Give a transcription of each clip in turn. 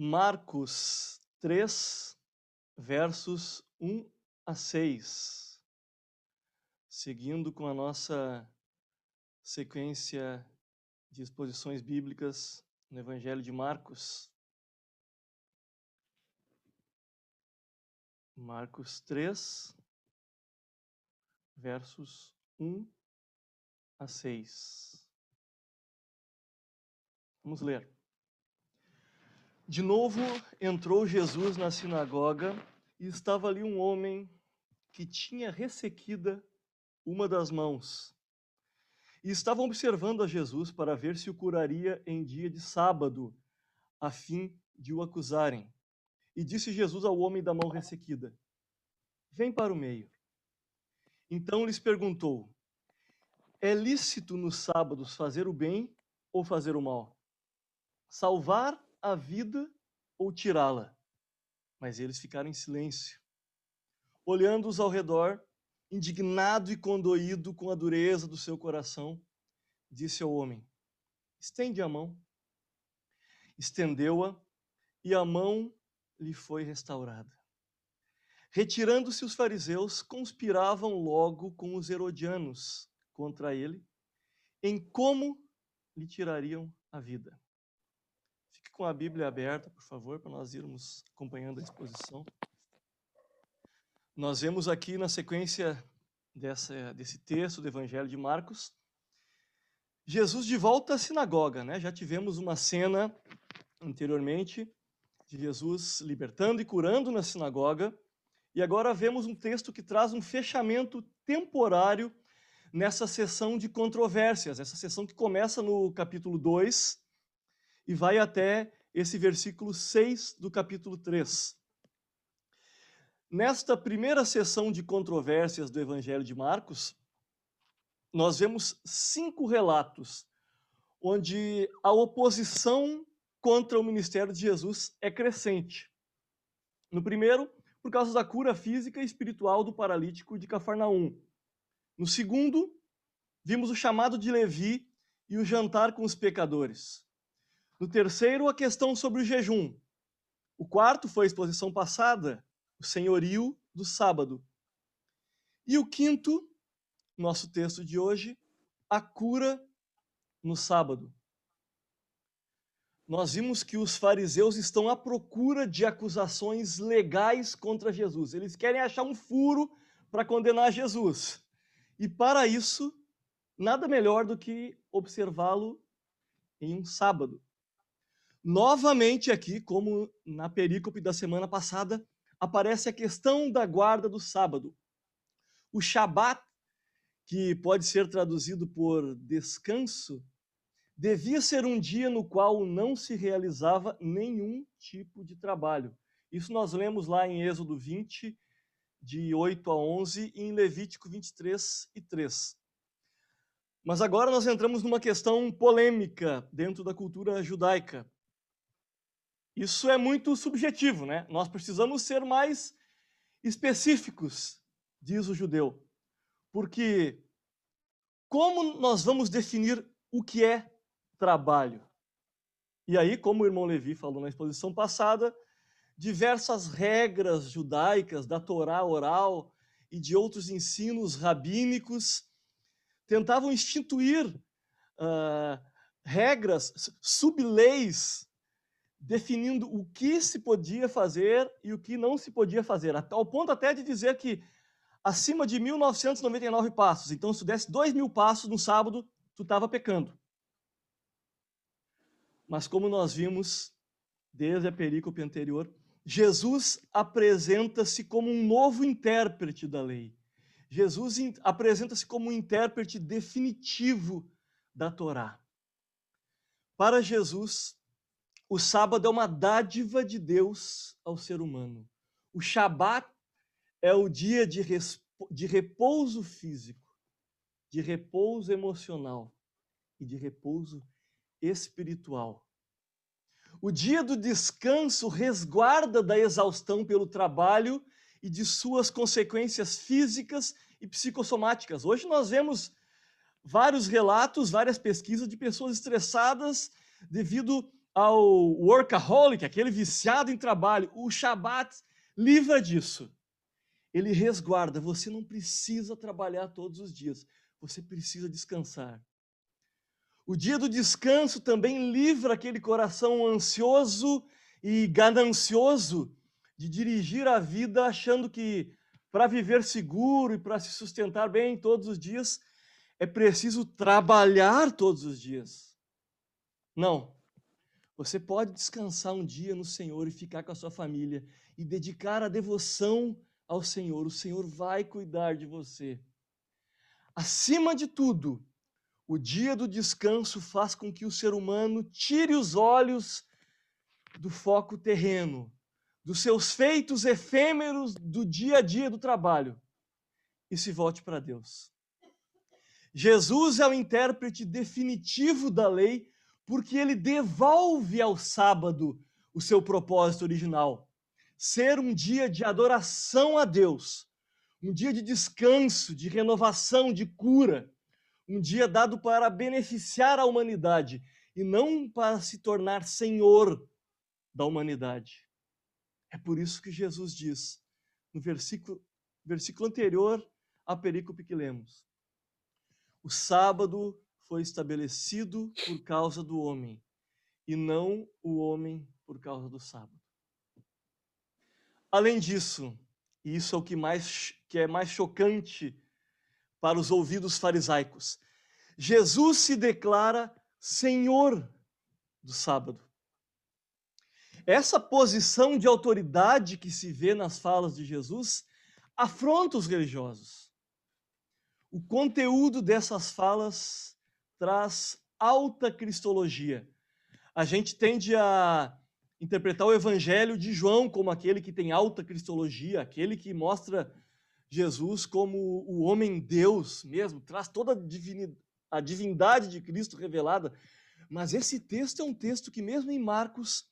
Marcos 3, versos 1 a 6. Seguindo com a nossa sequência de exposições bíblicas no Evangelho de Marcos. Marcos 3, versos 1 a 6. Vamos ler. De novo entrou Jesus na sinagoga e estava ali um homem que tinha ressequida uma das mãos. E estavam observando a Jesus para ver se o curaria em dia de sábado, a fim de o acusarem. E disse Jesus ao homem da mão ressequida: Vem para o meio. Então lhes perguntou: É lícito nos sábados fazer o bem ou fazer o mal? Salvar a vida ou tirá-la? Mas eles ficaram em silêncio. Olhando-os ao redor, indignado e condoído com a dureza do seu coração, disse ao homem: Estende a mão. Estendeu-a e a mão lhe foi restaurada. Retirando-se os fariseus, conspiravam logo com os herodianos contra ele, em como lhe tirariam a vida. Fique com a Bíblia aberta, por favor, para nós irmos acompanhando a exposição. Nós vemos aqui na sequência desse texto do Evangelho de Marcos, Jesus de volta à sinagoga, né? Já tivemos uma cena anteriormente de Jesus libertando e curando na sinagoga, e agora vemos um texto que traz um fechamento temporário nessa sessão de controvérsias, essa sessão que começa no capítulo 2 e vai até esse versículo 6 do capítulo 3. Nesta primeira sessão de controvérsias do Evangelho de Marcos, nós vemos 5 relatos onde a oposição contra o ministério de Jesus é crescente. No primeiro, por causa da cura física e espiritual do paralítico de Cafarnaum. No segundo, vimos o chamado de Levi e o jantar com os pecadores. No terceiro, a questão sobre o jejum. O quarto foi a exposição passada, o senhorio do sábado. E o quinto, nosso texto de hoje, a cura no sábado. Nós vimos que os fariseus estão à procura de acusações legais contra Jesus. Eles querem achar um furo para condenar Jesus. E para isso, nada melhor do que observá-lo em um sábado. Novamente aqui, como na perícope da semana passada, aparece a questão da guarda do sábado. O Shabat, que pode ser traduzido por descanso, devia ser um dia no qual não se realizava nenhum tipo de trabalho. Isso nós lemos lá em Êxodo 20, de 8 a 11, e em Levítico 23 e 3. Mas agora nós entramos numa questão polêmica dentro da cultura judaica. Isso é muito subjetivo, né? Nós precisamos ser mais específicos, diz o judeu. Porque como nós vamos definir o que é trabalho? E aí, como o irmão Levi falou na exposição passada, diversas regras judaicas da Torá oral e de outros ensinos rabínicos tentavam instituir regras, sub-leis, definindo o que se podia fazer e o que não se podia fazer, ao ponto até de dizer que acima de 1.999 passos, então se tu desse 2.000 passos no sábado, tu estava pecando. Mas como nós vimos desde a perícope anterior, Jesus apresenta-se como um novo intérprete da lei. Jesus apresenta-se como um intérprete definitivo da Torá. Para Jesus, o sábado é uma dádiva de Deus ao ser humano. O Shabat é o dia de repouso físico, de repouso emocional e de repouso espiritual. O dia do descanso resguarda da exaustão pelo trabalho e de suas consequências físicas e psicossomáticas. Hoje nós vemos vários relatos, várias pesquisas de pessoas estressadas devido ao workaholic, aquele viciado em trabalho, o Shabat livra disso. Ele resguarda. Você não precisa trabalhar todos os dias. Você precisa descansar. O dia do descanso também livra aquele coração ansioso e ganancioso de dirigir a vida achando que para viver seguro e para se sustentar bem todos os dias é preciso trabalhar todos os dias. Não. Você pode descansar um dia no Senhor e ficar com a sua família e dedicar a devoção ao Senhor. O Senhor vai cuidar de você. Acima de tudo, o dia do descanso faz com que o ser humano tire os olhos do foco terreno, dos seus feitos efêmeros do dia a dia do trabalho e se volte para Deus. Jesus é o intérprete definitivo da lei porque ele devolve ao sábado o seu propósito original, ser um dia de adoração a Deus, um dia de descanso, de renovação, de cura, um dia dado para beneficiar a humanidade e não para se tornar senhor da humanidade. É por isso que Jesus diz, no versículo anterior à perícope que lemos, o sábado foi estabelecido por causa do homem, e não o homem por causa do sábado. Além disso, e isso é o que é mais chocante para os ouvidos farisaicos, Jesus se declara Senhor do sábado. Essa posição de autoridade que se vê nas falas de Jesus afronta os religiosos. O conteúdo dessas falas traz alta cristologia. A gente tende a interpretar o Evangelho de João como aquele que tem alta cristologia, aquele que mostra Jesus como o homem-Deus mesmo, traz toda a divindade de Cristo revelada. Mas esse texto é um texto que, mesmo em Marcos,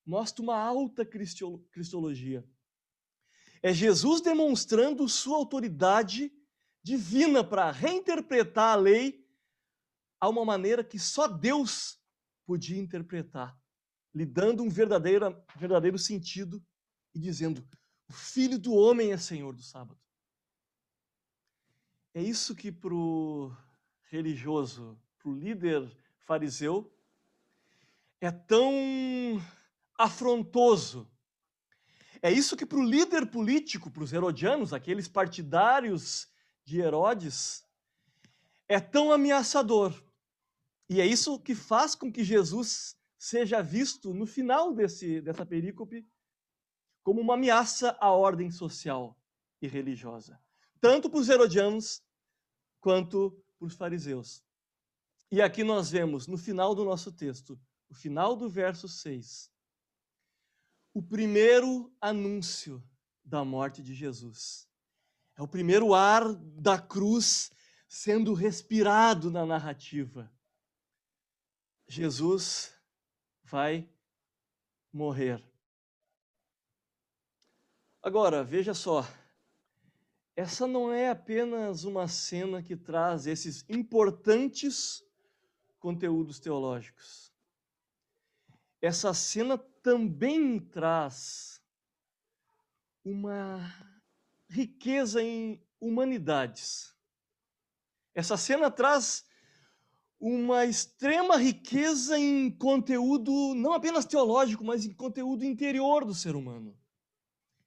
mostra uma alta cristologia. É Jesus demonstrando sua autoridade divina para reinterpretar a lei a uma maneira que só Deus podia interpretar, lhe dando um verdadeiro sentido e dizendo: o Filho do Homem é Senhor do sábado. É isso que para o religioso, para o líder fariseu, é tão afrontoso. É isso que para o líder político, para os herodianos, aqueles partidários de Herodes, é tão ameaçador. E é isso que faz com que Jesus seja visto no final dessa perícope como uma ameaça à ordem social e religiosa, tanto para os herodianos quanto para os fariseus. E aqui nós vemos, no final do nosso texto, no final do verso 6, o primeiro anúncio da morte de Jesus. É o primeiro ar da cruz sendo respirado na narrativa. Jesus vai morrer. Agora, veja só, essa não é apenas uma cena que traz esses importantes conteúdos teológicos. Essa cena também traz uma riqueza em humanidades. Essa cena traz uma extrema riqueza em conteúdo, não apenas teológico, mas em conteúdo interior do ser humano,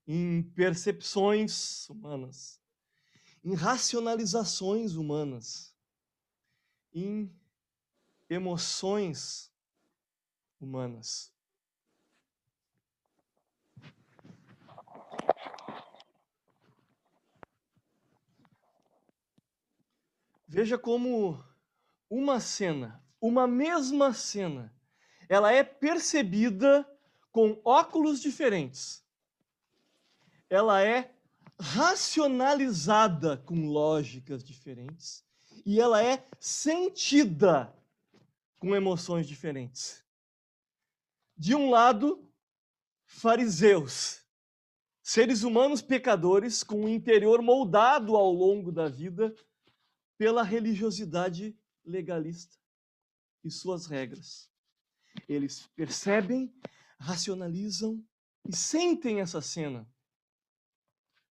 em percepções humanas, em racionalizações humanas, em emoções humanas. Veja como uma mesma cena, ela é percebida com óculos diferentes. Ela é racionalizada com lógicas diferentes e ela é sentida com emoções diferentes. De um lado, fariseus, seres humanos pecadores com o interior moldado ao longo da vida pela religiosidade legalista e suas regras. Eles percebem, racionalizam e sentem essa cena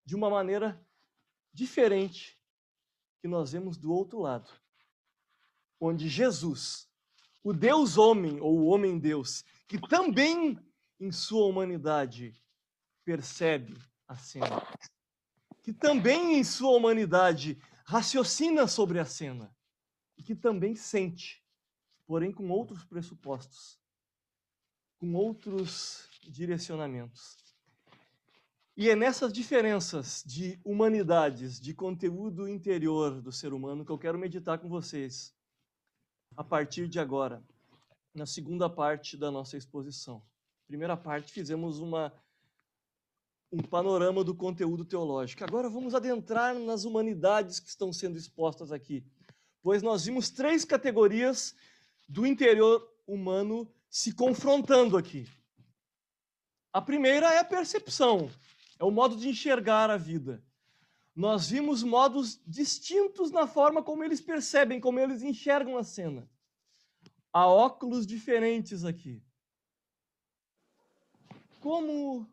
de uma maneira diferente que nós vemos do outro lado, onde Jesus, o Deus homem ou o homem Deus, que também em sua humanidade percebe a cena, que também em sua humanidade raciocina sobre a cena, e que também sente, porém com outros pressupostos, com outros direcionamentos. E é nessas diferenças de humanidades, de conteúdo interior do ser humano que eu quero meditar com vocês a partir de agora, na segunda parte da nossa exposição. Primeira parte, fizemos um panorama do conteúdo teológico. Agora vamos adentrar nas humanidades que estão sendo expostas aqui, pois nós vimos 3 categorias do interior humano se confrontando aqui. A primeira é a percepção, é o modo de enxergar a vida. Nós vimos modos distintos na forma como eles percebem, como eles enxergam a cena. Há óculos diferentes aqui. Como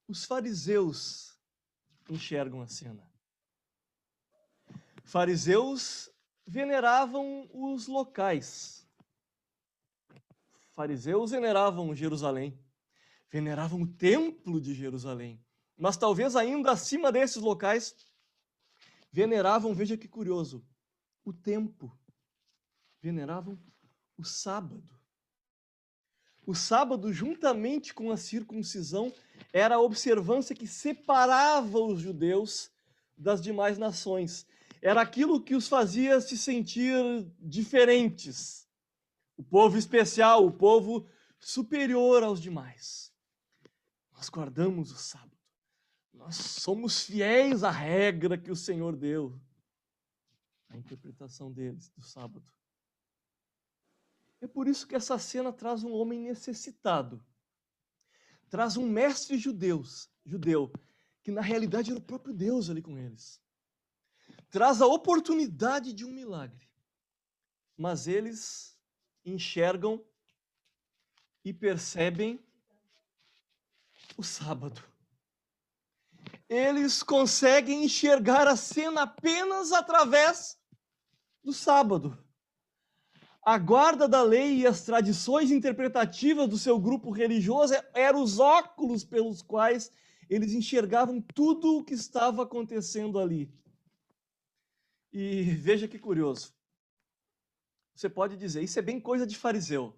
os fariseus enxergam a cena? Fariseus veneravam os locais. Fariseus veneravam Jerusalém, veneravam o templo de Jerusalém. Mas talvez ainda acima desses locais, veneravam, veja que curioso, o tempo. Veneravam o sábado. O sábado, juntamente com a circuncisão, era a observância que separava os judeus das demais nações. Era aquilo que os fazia se sentir diferentes. O povo especial, o povo superior aos demais. Nós guardamos o sábado. Nós somos fiéis à regra que o Senhor deu. A interpretação deles do sábado. É por isso que essa cena traz um homem necessitado. Traz um mestre judeu, que na realidade era o próprio Deus ali com eles. Traz a oportunidade de um milagre. Mas eles enxergam e percebem o sábado. Eles conseguem enxergar a cena apenas através do sábado. A guarda da lei e as tradições interpretativas do seu grupo religioso eram os óculos pelos quais eles enxergavam tudo o que estava acontecendo ali. E veja que curioso. Você pode dizer, isso é bem coisa de fariseu.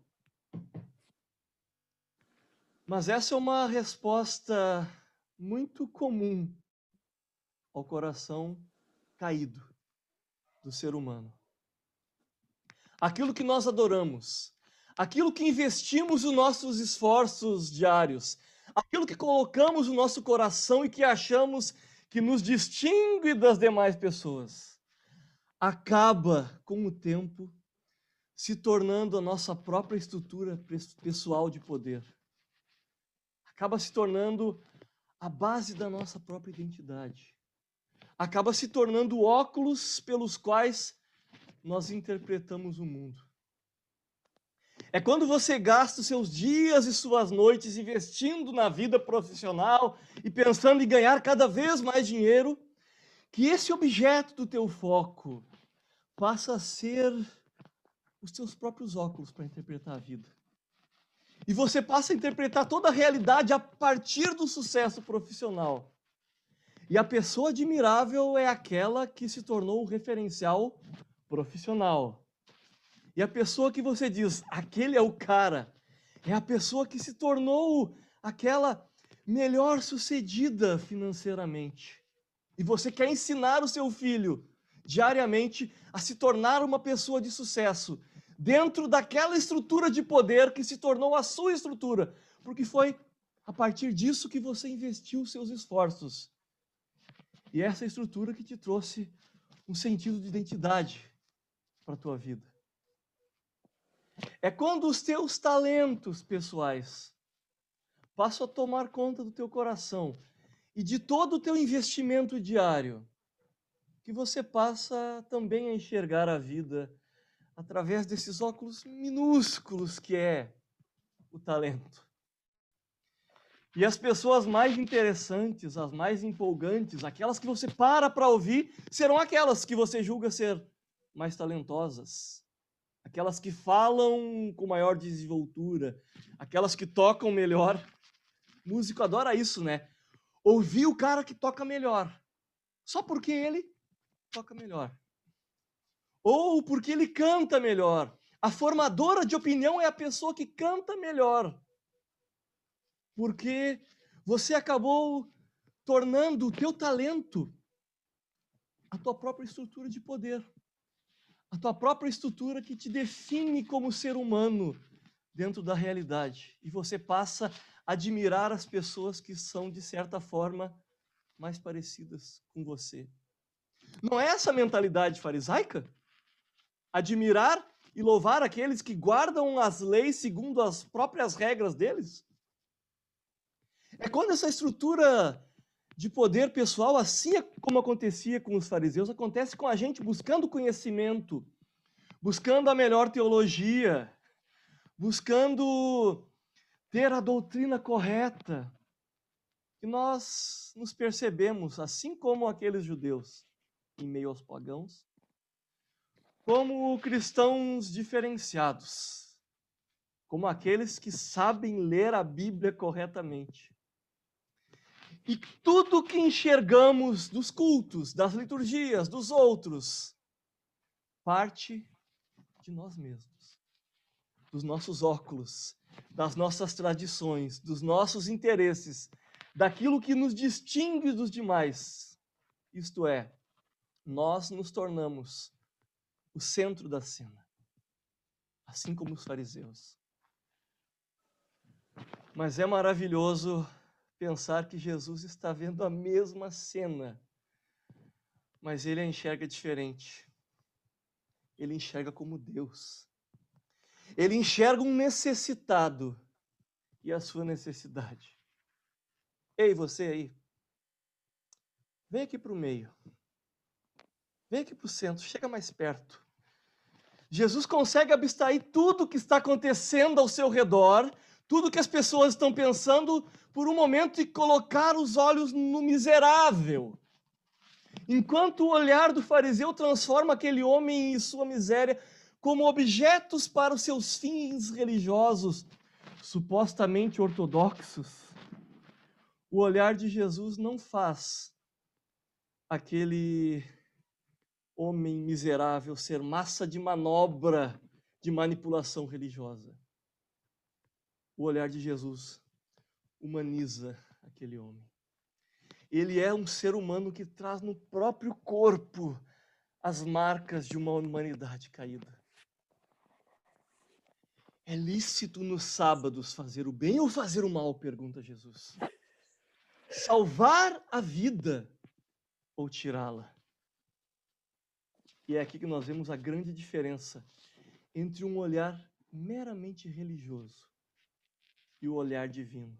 Mas essa é uma resposta muito comum ao coração caído do ser humano. Aquilo que nós adoramos, aquilo que investimos os nossos esforços diários, aquilo que colocamos no nosso coração e que achamos que nos distingue das demais pessoas, acaba com o tempo se tornando a nossa própria estrutura pessoal de poder. Acaba se tornando a base da nossa própria identidade. Acaba se tornando óculos pelos quais nós interpretamos o mundo. É quando você gasta os seus dias e suas noites investindo na vida profissional e pensando em ganhar cada vez mais dinheiro, que esse objeto do teu foco passa a ser os teus próprios óculos para interpretar a vida. E você passa a interpretar toda a realidade a partir do sucesso profissional. E a pessoa admirável é aquela que se tornou um referencial profissional. E a pessoa que você diz, aquele é o cara, é a pessoa que se tornou aquela melhor sucedida financeiramente. E você quer ensinar o seu filho diariamente a se tornar uma pessoa de sucesso dentro daquela estrutura de poder que se tornou a sua estrutura, porque foi a partir disso que você investiu seus esforços. E essa estrutura que te trouxe um sentido de identidade para a tua vida. É quando os teus talentos pessoais passam a tomar conta do teu coração e de todo o teu investimento diário, que você passa também a enxergar a vida através desses óculos minúsculos que é o talento. E as pessoas mais interessantes, as mais empolgantes, aquelas que você para ouvir, serão aquelas que você julga ser mais talentosas. Aquelas que falam com maior desenvoltura, aquelas que tocam melhor. O músico adora isso, né? Ouvir o cara que toca melhor, só porque ele toca melhor. Ou porque ele canta melhor. A formadora de opinião é a pessoa que canta melhor. Porque você acabou tornando o teu talento a tua própria estrutura de poder. A tua própria estrutura que te define como ser humano dentro da realidade. E você passa a admirar as pessoas que são, de certa forma, mais parecidas com você. Não é essa a mentalidade farisaica? Admirar e louvar aqueles que guardam as leis segundo as próprias regras deles? É quando essa estrutura de poder pessoal, assim como acontecia com os fariseus, acontece com a gente buscando conhecimento, buscando a melhor teologia, buscando ter a doutrina correta. E nós nos percebemos, assim como aqueles judeus, em meio aos pagãos, como cristãos diferenciados, como aqueles que sabem ler a Bíblia corretamente. E tudo que enxergamos dos cultos, das liturgias, dos outros, parte de nós mesmos, dos nossos óculos, das nossas tradições, dos nossos interesses, daquilo que nos distingue dos demais. Isto é, nós nos tornamos o centro da cena, assim como os fariseus. Mas é maravilhoso pensar que Jesus está vendo a mesma cena, mas ele a enxerga diferente. Ele enxerga como Deus. Ele enxerga um necessitado e a sua necessidade. Ei, você aí, vem aqui para o meio. Vem aqui para o centro, chega mais perto. Jesus consegue abstrair tudo o que está acontecendo ao seu redor, tudo que as pessoas estão pensando por um momento e colocar os olhos no miserável. Enquanto o olhar do fariseu transforma aquele homem e sua miséria como objetos para os seus fins religiosos, supostamente ortodoxos, o olhar de Jesus não faz aquele homem miserável ser massa de manobra de manipulação religiosa. O olhar de Jesus humaniza aquele homem. Ele é um ser humano que traz no próprio corpo as marcas de uma humanidade caída. É lícito nos sábados fazer o bem ou fazer o mal? Pergunta Jesus. Salvar a vida ou tirá-la? E é aqui que nós vemos a grande diferença entre um olhar meramente religioso e o olhar divino.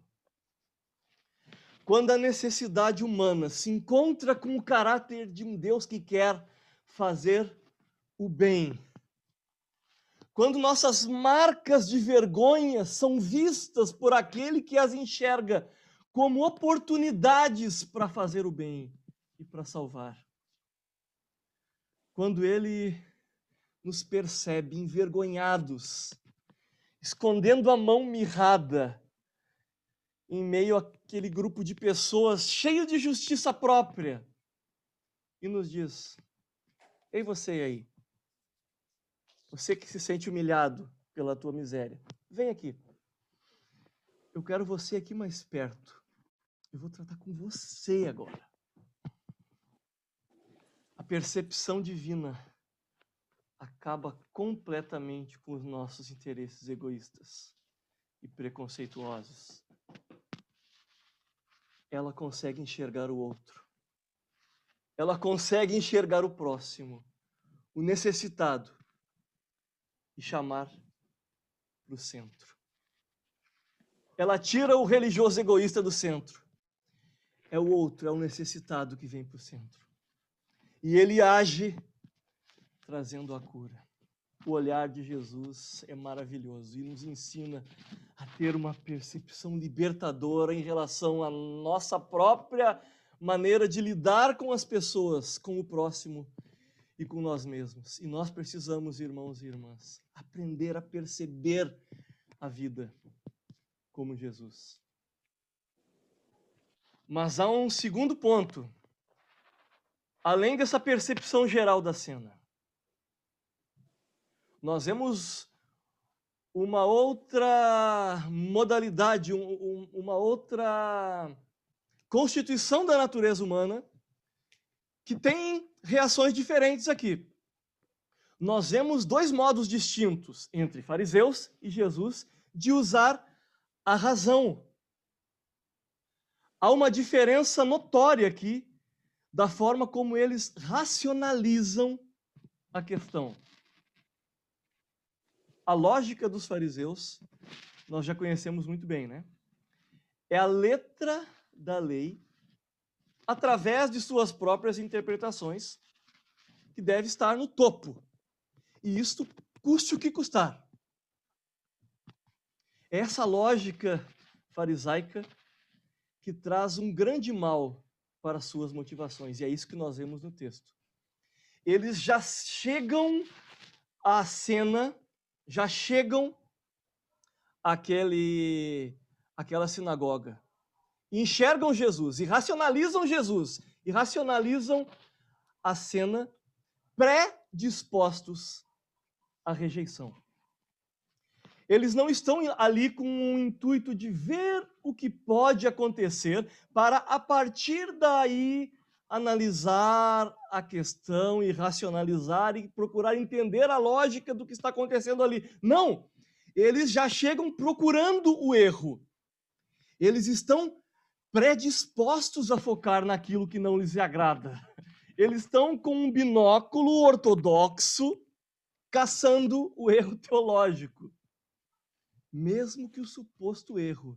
Quando a necessidade humana se encontra com o caráter de um Deus que quer fazer o bem, quando nossas marcas de vergonha são vistas por aquele que as enxerga como oportunidades para fazer o bem e para salvar, quando ele nos percebe envergonhados, escondendo a mão mirrada em meio àquele grupo de pessoas cheio de justiça própria, e nos diz: ei, você aí, você que se sente humilhado pela tua miséria, vem aqui. Eu quero você aqui mais perto. Eu vou tratar com você agora. A percepção divina acaba completamente com os nossos interesses egoístas e preconceituosos. Ela consegue enxergar o outro. Ela consegue enxergar o próximo, o necessitado, e chamar para o centro. Ela tira o religioso egoísta do centro. É o outro, é o necessitado que vem para o centro. E ele age trazendo a cura. o olhar de Jesus é maravilhoso e nos ensina a ter uma percepção libertadora em relação à nossa própria maneira de lidar com as pessoas, com o próximo e com nós mesmos. E nós precisamos, irmãos e irmãs, aprender a perceber a vida como Jesus. Mas há um segundo ponto, além dessa percepção geral da cena. Nós vemos uma outra modalidade, uma outra constituição da natureza humana que tem reações diferentes aqui. Nós vemos dois modos distintos entre fariseus e Jesus de usar a razão. Há uma diferença notória aqui da forma como eles racionalizam a questão. A lógica dos fariseus, nós já conhecemos muito bem, né? É a letra da lei, através de suas próprias interpretações, que deve estar no topo. E isto custe o que custar. É essa lógica farisaica que traz um grande mal para suas motivações, e é isso que nós vemos no texto. Eles já chegam à cena, já chegam àquela sinagoga, enxergam Jesus e racionalizam a cena, predispostos à rejeição. Eles não estão ali com o intuito de ver o que pode acontecer para, a partir daí, analisar a questão e racionalizar e procurar entender a lógica do que está acontecendo ali. Não! Eles já chegam procurando o erro. Eles estão predispostos a focar naquilo que não lhes agrada. Eles estão com um binóculo ortodoxo caçando o erro teológico. Mesmo que o suposto erro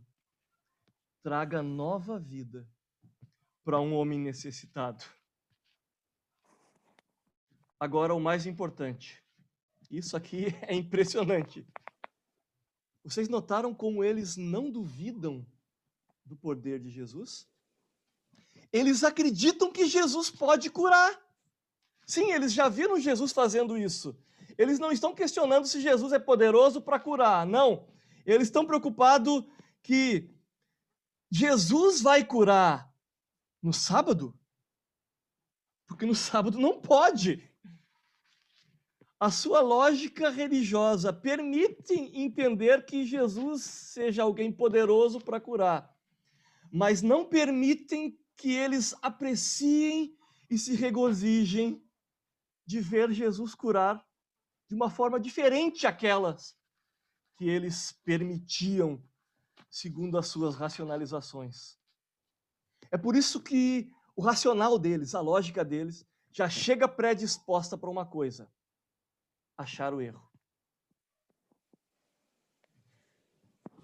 traga nova vida para um homem necessitado. Agora, o mais importante. Isso aqui é impressionante. Vocês notaram como eles não duvidam do poder de Jesus? Eles acreditam que Jesus pode curar. Sim, eles já viram Jesus fazendo isso. Eles não estão questionando se Jesus é poderoso para curar, não. Eles estão preocupados que Jesus vai curar no sábado? Porque no sábado não pode. A sua lógica religiosa permite entender que Jesus seja alguém poderoso para curar, mas não permitem que eles apreciem e se regozijem de ver Jesus curar de uma forma diferente àquelas que eles permitiam, segundo as suas racionalizações. É por isso que o racional deles, a lógica deles, já chega predisposta para uma coisa: achar o erro.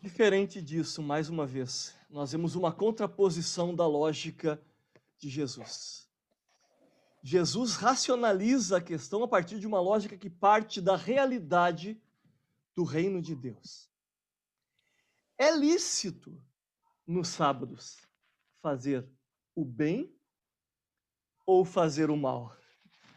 Diferente disso, mais uma vez, nós vemos uma contraposição da lógica de Jesus. Jesus racionaliza a questão a partir de uma lógica que parte da realidade do reino de Deus. É lícito, nos sábados, fazer o bem ou fazer o mal?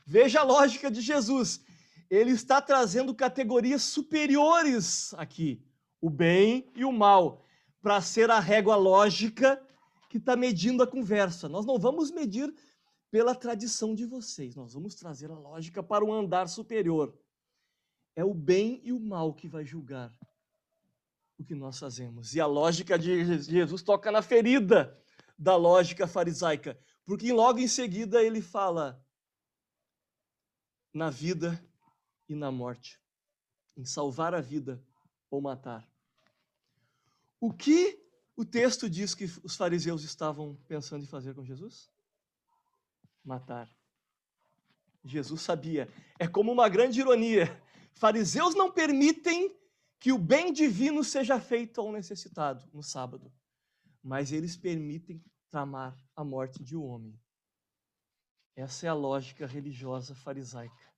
Veja a lógica de Jesus. Ele está trazendo categorias superiores aqui, o bem e o mal, para ser a régua lógica que está medindo a conversa. Nós não vamos medir pela tradição de vocês, nós vamos trazer a lógica para um andar superior. É o bem e o mal que vai julgar o que nós fazemos. E a lógica de Jesus toca na ferida da lógica farisaica, porque logo em seguida ele fala na vida e na morte, em salvar a vida ou matar. O que o texto diz que os fariseus estavam pensando em fazer com Jesus? Matar. Jesus sabia. É como uma grande ironia. Fariseus não permitem que o bem divino seja feito ao necessitado no sábado, mas eles permitem tramar a morte de um homem. Essa é a lógica religiosa farisaica.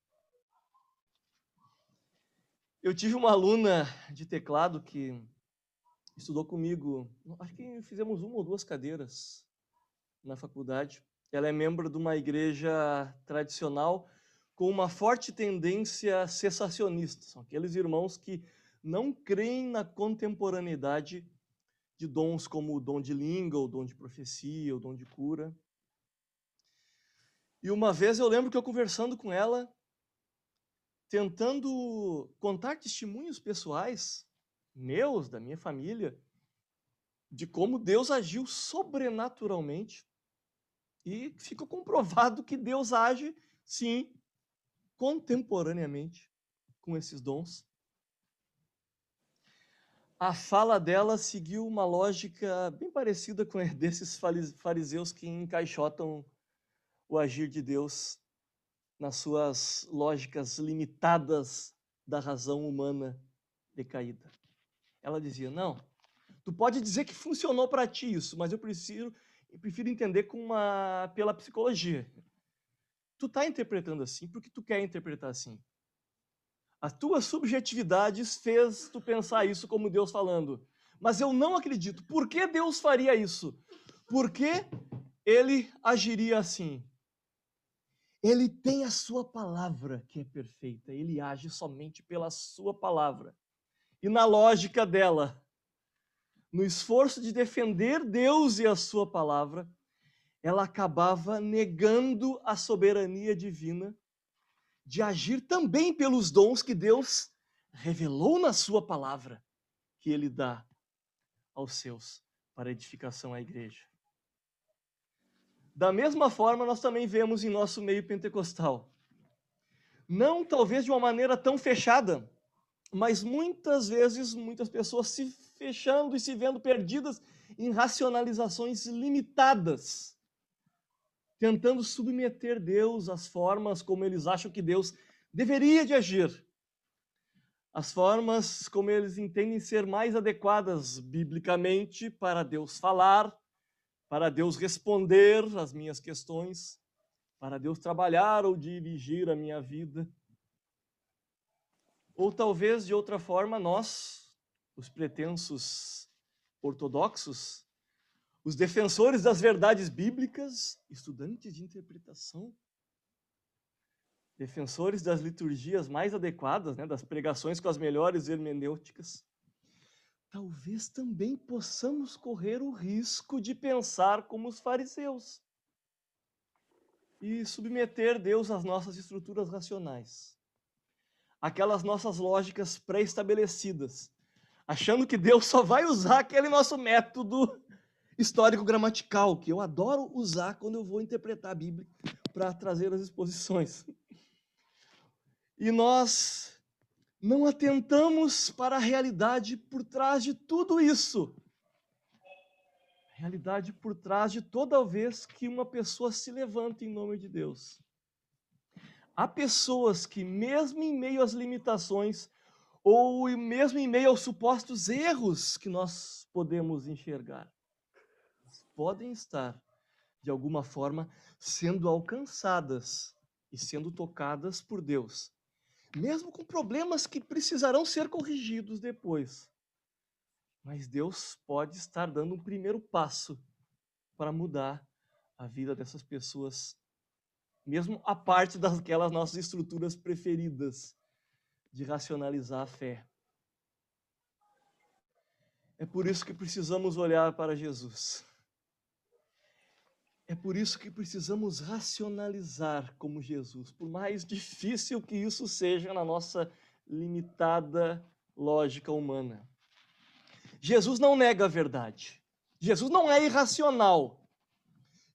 Eu tive uma aluna de teclado que estudou comigo, acho que fizemos uma ou duas cadeiras na faculdade. Ela é membro de uma igreja tradicional com uma forte tendência cessacionista. São aqueles irmãos que não creem na contemporaneidade de dons como o dom de língua, o dom de profecia, o dom de cura. E uma vez eu lembro que eu conversando com ela, tentando contar testemunhos pessoais meus, da minha família, de como Deus agiu sobrenaturalmente. E fica comprovado que Deus age, sim, contemporaneamente com esses dons. A fala dela seguiu uma lógica bem parecida com a desses fariseus que encaixotam o agir de Deus nas suas lógicas limitadas da razão humana decaída. Ela dizia: não, tu pode dizer que funcionou para ti isso, mas eu prefiro entender pela psicologia. Tu está interpretando assim porque tu quer interpretar assim. As tuas subjetividades fez tu pensar isso como Deus falando. Mas eu não acredito. Por que Deus faria isso? Por que ele agiria assim? Ele tem a sua palavra que é perfeita. Ele age somente pela sua palavra. E na lógica dela, no esforço de defender Deus e a sua palavra, ela acabava negando a soberania divina de agir também pelos dons que Deus revelou na sua palavra, que ele dá aos seus para edificação à igreja. Da mesma forma, nós também vemos em nosso meio pentecostal. Não talvez de uma maneira tão fechada, mas muitas vezes muitas pessoas se fechando e se vendo perdidas em racionalizações limitadas, tentando submeter Deus às formas como eles acham que Deus deveria de agir. As formas como eles entendem ser mais adequadas biblicamente para Deus falar, para Deus responder às minhas questões, para Deus trabalhar ou dirigir a minha vida. Ou talvez de outra forma nós, os pretensos ortodoxos, os defensores das verdades bíblicas, estudantes de interpretação, defensores das liturgias mais adequadas, das pregações com as melhores hermenêuticas, talvez também possamos correr o risco de pensar como os fariseus e submeter Deus às nossas estruturas racionais, aquelas nossas lógicas pré-estabelecidas, achando que Deus só vai usar aquele nosso método histórico-gramatical, que eu adoro usar quando eu vou interpretar a Bíblia para trazer as exposições. E nós não atentamos para a realidade por trás de tudo isso. A realidade por trás de toda vez que uma pessoa se levanta em nome de Deus. Há pessoas que, mesmo em meio às limitações, ou mesmo em meio aos supostos erros que nós podemos enxergar, podem estar, de alguma forma, sendo alcançadas e sendo tocadas por Deus, mesmo com problemas que precisarão ser corrigidos depois. Mas Deus pode estar dando um primeiro passo para mudar a vida dessas pessoas, mesmo a parte daquelas nossas estruturas preferidas de racionalizar a fé. É por isso que precisamos olhar para Jesus. É por isso que precisamos racionalizar como Jesus, por mais difícil que isso seja na nossa limitada lógica humana. Jesus não nega a verdade. Jesus não é irracional.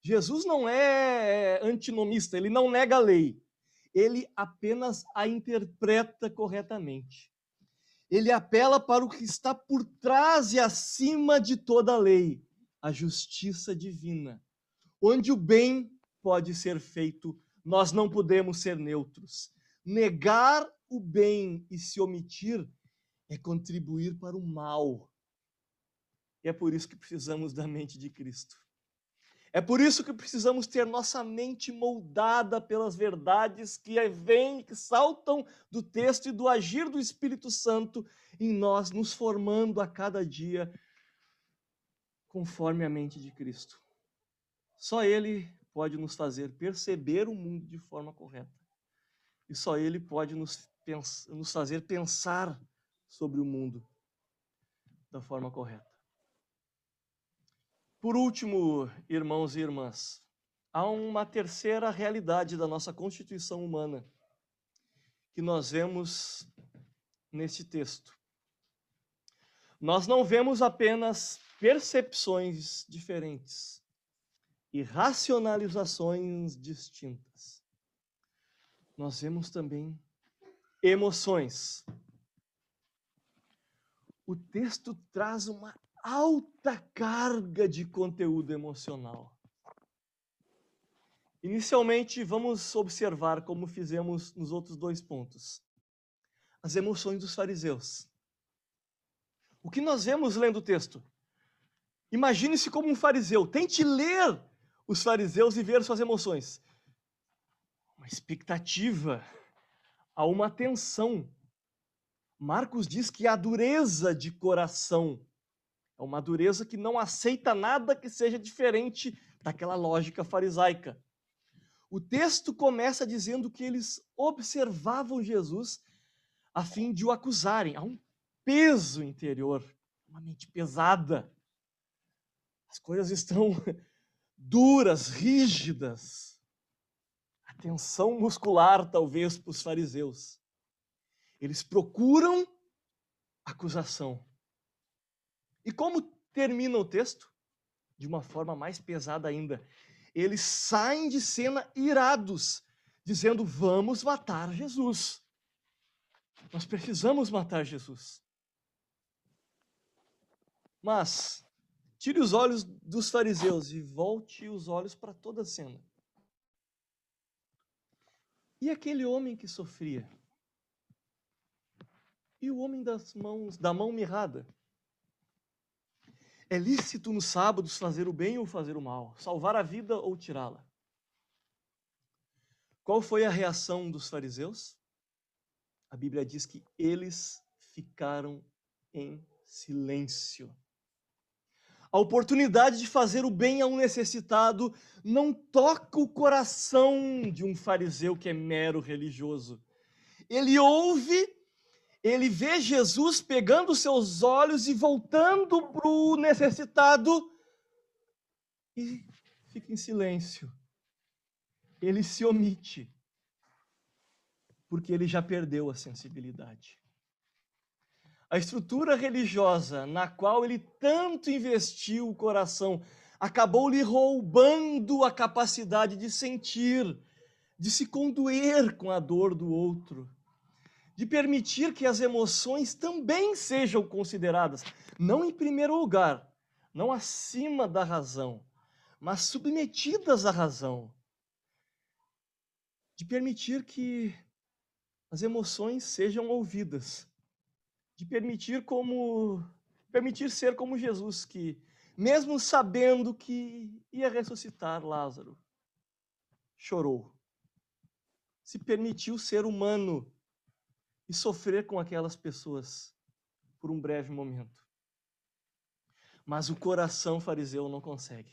Jesus não é antinomista, ele não nega a lei. Ele apenas a interpreta corretamente. Ele apela para o que está por trás e acima de toda a lei, a justiça divina. Onde o bem pode ser feito, nós não podemos ser neutros. Negar o bem e se omitir é contribuir para o mal. E é por isso que precisamos da mente de Cristo. É por isso que precisamos ter nossa mente moldada pelas verdades que vêm, que saltam do texto e do agir do Espírito Santo em nós, nos formando a cada dia conforme a mente de Cristo. Só Ele pode nos fazer perceber o mundo de forma correta. E só Ele pode nos fazer pensar sobre o mundo da forma correta. Por último, irmãos e irmãs, há uma terceira realidade da nossa constituição humana que nós vemos neste texto. Nós não vemos apenas percepções diferentes e racionalizações distintas. Nós vemos também emoções. O texto traz uma alta carga de conteúdo emocional. Inicialmente, vamos observar como fizemos nos outros 2 pontos. As emoções dos fariseus. O que nós vemos lendo o texto? Imagine-se como um fariseu. Tente ler os fariseus e ver suas emoções. Uma expectativa, há uma tensão. Marcos diz que há dureza de coração. É uma dureza que não aceita nada que seja diferente daquela lógica farisaica. O texto começa dizendo que eles observavam Jesus a fim de o acusarem. Há um peso interior, uma mente pesada. As coisas estão duras, rígidas. A tensão muscular, talvez, para os fariseus. Eles procuram acusação. E como termina o texto? De uma forma mais pesada ainda. Eles saem de cena irados, dizendo: vamos matar Jesus. Nós precisamos matar Jesus. Mas tire os olhos dos fariseus e volte os olhos para toda a cena. E aquele homem que sofria? E o homem da mão mirrada? É lícito nos sábados fazer o bem ou fazer o mal? Salvar a vida ou tirá-la? Qual foi a reação dos fariseus? A Bíblia diz que eles ficaram em silêncio. A oportunidade de fazer o bem a um necessitado não toca o coração de um fariseu que é mero religioso. Ele ouve, ele vê Jesus pegando seus olhos e voltando para o necessitado e fica em silêncio. Ele se omite, porque ele já perdeu a sensibilidade. A estrutura religiosa na qual ele tanto investiu o coração acabou lhe roubando a capacidade de sentir, de se condoer com a dor do outro, de permitir que as emoções também sejam consideradas, não em primeiro lugar, não acima da razão, mas submetidas à razão. De permitir que as emoções sejam ouvidas. De permitir ser como Jesus, que mesmo sabendo que ia ressuscitar Lázaro, chorou. Se permitiu ser humano e sofrer com aquelas pessoas por um breve momento. Mas o coração fariseu não consegue.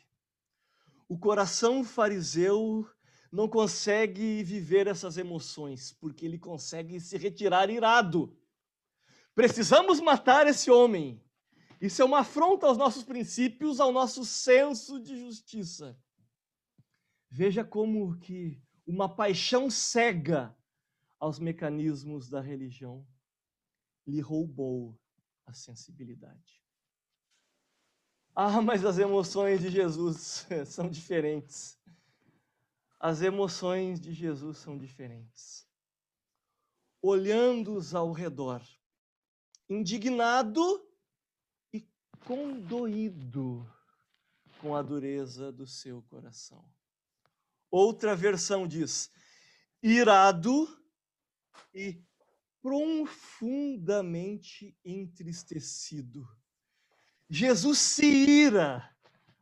O coração fariseu não consegue viver essas emoções, porque ele consegue se retirar irado. Precisamos matar esse homem. Isso é uma afronta aos nossos princípios, ao nosso senso de justiça. Veja como que uma paixão cega aos mecanismos da religião lhe roubou a sensibilidade. Ah, mas as emoções de Jesus são diferentes. As emoções de Jesus são diferentes. Olhando-os ao redor, indignado e condoído com a dureza do seu coração. Outra versão diz: irado e profundamente entristecido. Jesus se ira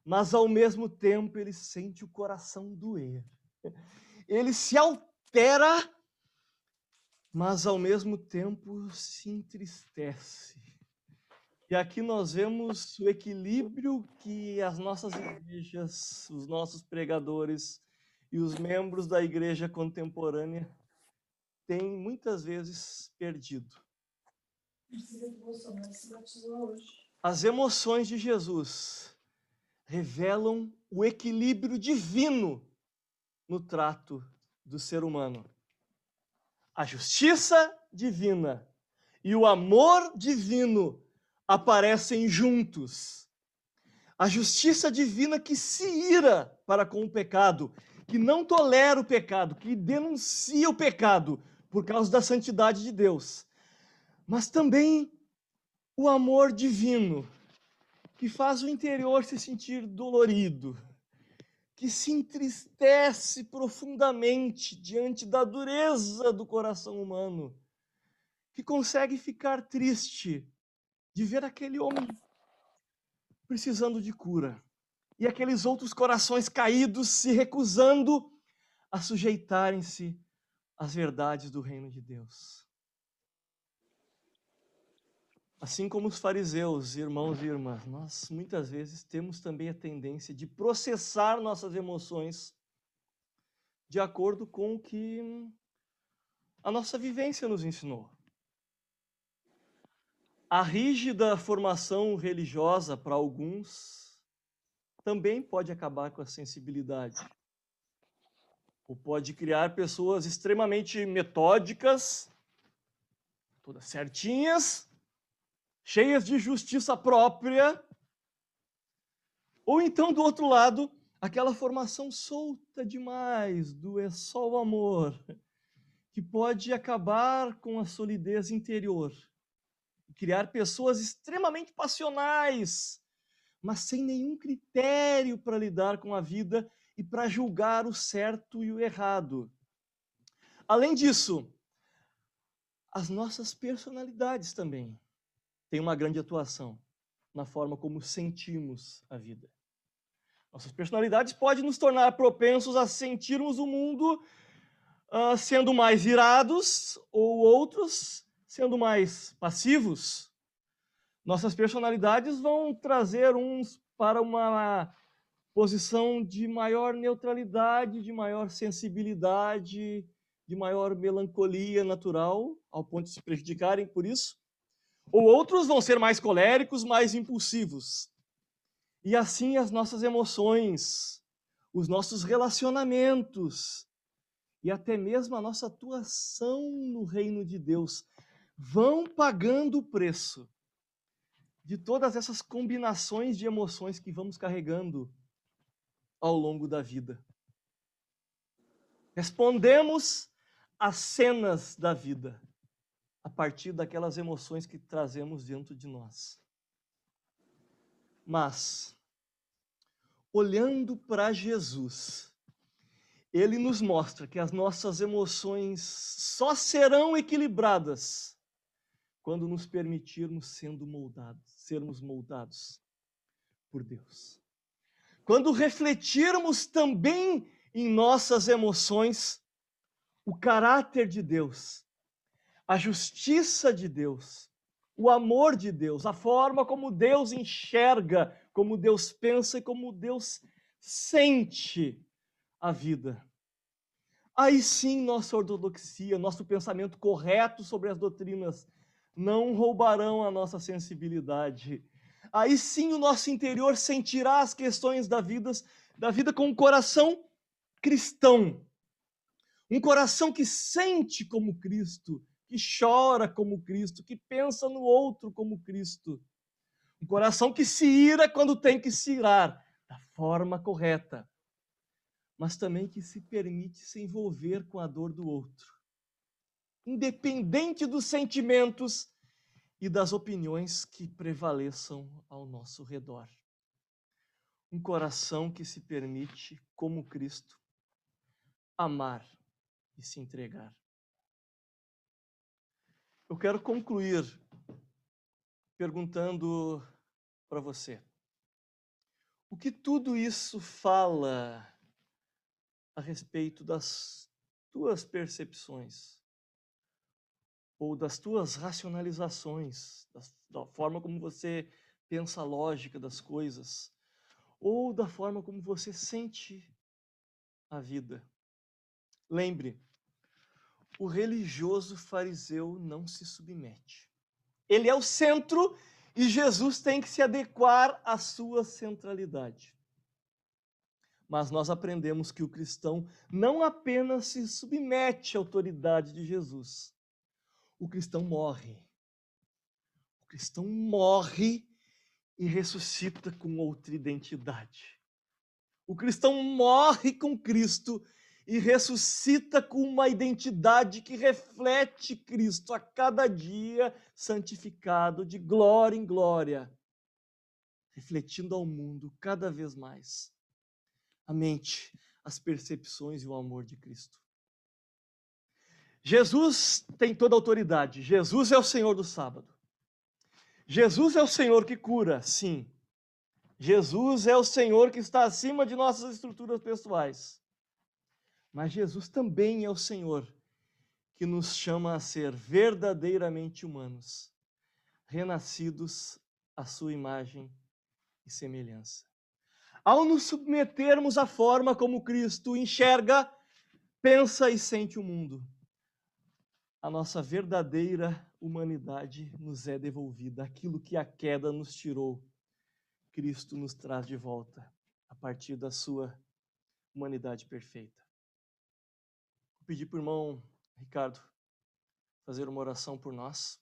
mas ao mesmo tempo ele sente o coração doer. Ele se altera, mas ao mesmo tempo se entristece. E aqui nós vemos o equilíbrio que as nossas igrejas, os nossos pregadores e os membros da igreja contemporânea têm muitas vezes perdido. As emoções de Jesus revelam o equilíbrio divino no trato do ser humano. A justiça divina e o amor divino aparecem juntos. A justiça divina que se ira para com o pecado, que não tolera o pecado, que denuncia o pecado por causa da santidade de Deus. Mas também o amor divino, que faz o interior se sentir dolorido, que se entristece profundamente diante da dureza do coração humano, que consegue ficar triste de ver aquele homem precisando de cura e aqueles outros corações caídos se recusando a sujeitarem-se às verdades do reino de Deus. Assim como os fariseus, irmãos e irmãs, nós muitas vezes temos também a tendência de processar nossas emoções de acordo com o que a nossa vivência nos ensinou. A rígida formação religiosa, para alguns, também pode acabar com a sensibilidade. Ou pode criar pessoas extremamente metódicas, todas certinhas, cheias de justiça própria. Ou então, do outro lado, aquela formação solta demais do é só o amor, que pode acabar com a solidez interior. Criar pessoas extremamente passionais, mas sem nenhum critério para lidar com a vida e para julgar o certo e o errado. Além disso, as nossas personalidades também têm uma grande atuação na forma como sentimos a vida. Nossas personalidades podem nos tornar propensos a sentirmos o mundo sendo mais irados ou outros sendo mais passivos. Nossas personalidades vão trazer uns para uma posição de maior neutralidade, de maior sensibilidade, de maior melancolia natural, ao ponto de se prejudicarem por isso. Ou outros vão ser mais coléricos, mais impulsivos. E assim as nossas emoções, os nossos relacionamentos e até mesmo a nossa atuação no reino de Deus vão pagando o preço de todas essas combinações de emoções que vamos carregando ao longo da vida. Respondemos às cenas da vida a partir daquelas emoções que trazemos dentro de nós. Mas, olhando para Jesus, ele nos mostra que as nossas emoções só serão equilibradas quando nos permitirmos sermos moldados por Deus. Quando refletirmos também em nossas emoções o caráter de Deus, a justiça de Deus, o amor de Deus, a forma como Deus enxerga, como Deus pensa e como Deus sente a vida. Aí sim nossa ortodoxia, nosso pensamento correto sobre as doutrinas não roubarão a nossa sensibilidade. Aí sim o nosso interior sentirá as questões da vida com um coração cristão. Um coração que sente como Cristo, que chora como Cristo, que pensa no outro como Cristo. Um coração que se ira quando tem que se irar, da forma correta, mas também que se permite se envolver com a dor do outro, independente dos sentimentos e das opiniões que prevaleçam ao nosso redor. Um coração que se permite, como Cristo, amar e se entregar. Eu quero concluir perguntando para você: O que tudo isso fala a respeito das tuas percepções ou das tuas racionalizações, da forma como você pensa a lógica das coisas, ou da forma como você sente a vida? Lembre, o religioso fariseu não se submete. Ele é o centro e Jesus tem que se adequar à sua centralidade. Mas nós aprendemos que o cristão não apenas se submete à autoridade de Jesus, o cristão morre. O cristão morre e ressuscita com outra identidade. O cristão morre com Cristo e ressuscita com uma identidade que reflete Cristo a cada dia, santificado de glória em glória, refletindo ao mundo cada vez mais a mente, as percepções e o amor de Cristo. Jesus tem toda a autoridade. Jesus é o Senhor do sábado. Jesus é o Senhor que cura, sim. Jesus é o Senhor que está acima de nossas estruturas pessoais. Mas Jesus também é o Senhor que nos chama a ser verdadeiramente humanos, renascidos à sua imagem e semelhança. Ao nos submetermos à forma como Cristo enxerga, pensa e sente o mundo, a nossa verdadeira humanidade nos é devolvida. Aquilo que a queda nos tirou, Cristo nos traz de volta, a partir da sua humanidade perfeita. Vou pedir para o irmão Ricardo fazer uma oração por nós.